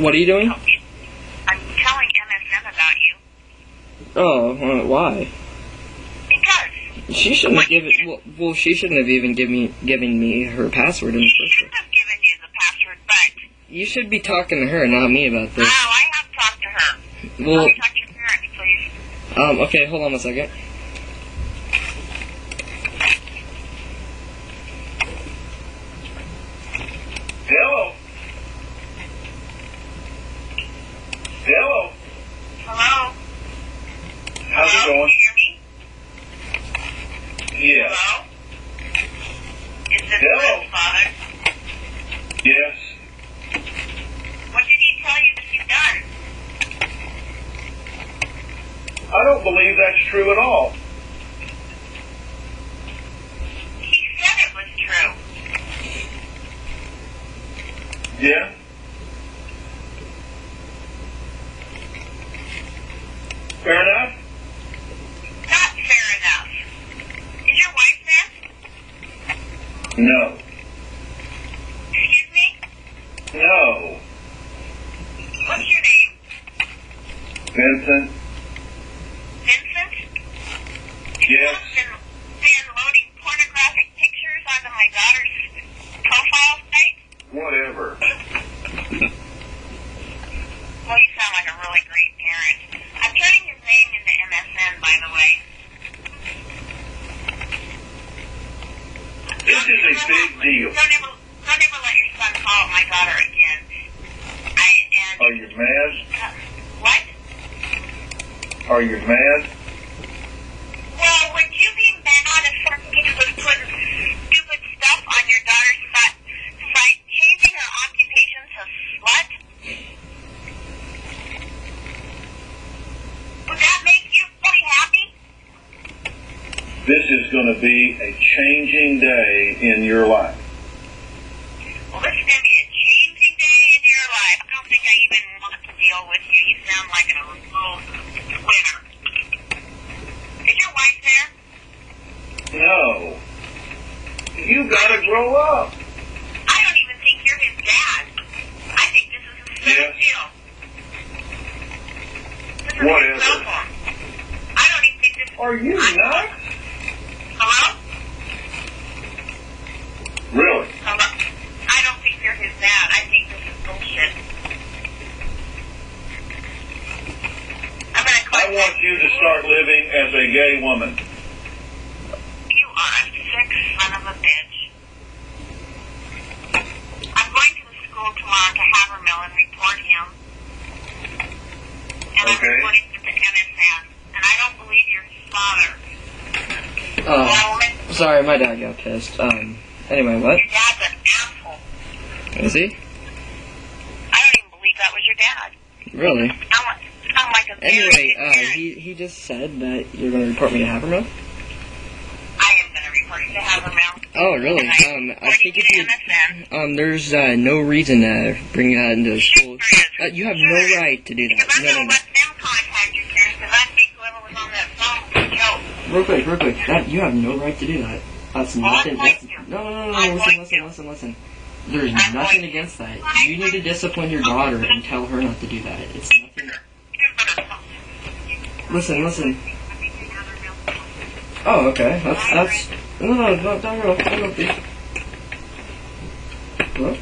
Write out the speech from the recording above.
What are you doing? I'm telling MSN about you. Oh, why? Because. She shouldn't have given. Well, she shouldn't have even given me her password in the She first shouldn't place. have given you the password, but. You should be talking to her, not me, about this. Oh, I have talked to her. Well, Let me talk to your parents, please. Okay, hold on a second. Hello. Hello. Hello? How's it Hello? going? Can you hear me? Yeah. Hello? Is this Hello? Glenn's father? Yes. What did he tell you that you've done? I don't believe that's true at all. He said it was true. Yeah? Fair enough? Not fair enough. Is your wife there? No. Excuse me? No. What's your name? Vincent? Vincent? Yes. You've been loading pornographic pictures onto my daughter's profile site? Whatever. Well, you sound like a really great parent. I'm turning his name into MSN, by the way. This is a big deal. Don't ever let your son call my daughter again. Are you mad? What? Are you mad? Well, would you be mad if somebody was putting stupid stuff on your daughter's site, changing her occupation to slut? Would that make you really happy? This is going to be a changing day in your life. Well, this is going to be a changing day in your life. I don't think I even want to deal with you. You sound like a little winner. Is your wife there? No. You got to grow up. I don't even think you're his dad. I think this is a setup deal. This is Whatever. his cell phone. I don't even think this is... Are you nuts? Hello? Really? Hello? I don't think you're his dad. I think this is bullshit. I'm going to I want you to start living as a gay woman. You are a sick son of a bitch. I'm going to the school tomorrow to Havermill and report him. And I'm Okay. reporting to the MSN. And I don't believe you're his father. Sorry, my dad got pissed. Anyway, what? Your dad's an asshole. Is he? I don't even believe that was your dad. Really? I'm like a very Anyway, good parent. he just said that you're going to report me to Havermill? I am going to report you to Havermill. Oh, really? And I think if you... MSN. There's no reason to bring that into the school. Sure is. You have Sure no is. right to do that. Because I'm No, going no, to no. let them contact your parents, because I think whoever was on that phone was a joke. Real quick. You have no right to do that. That's nothing. going That's, to. no. I'm going Listen. There's I'm nothing going to. against that. You need to discipline your daughter and tell her not to do that. It's nothing. Listen. Oh, okay. That's. No, don't go. Please. Hello?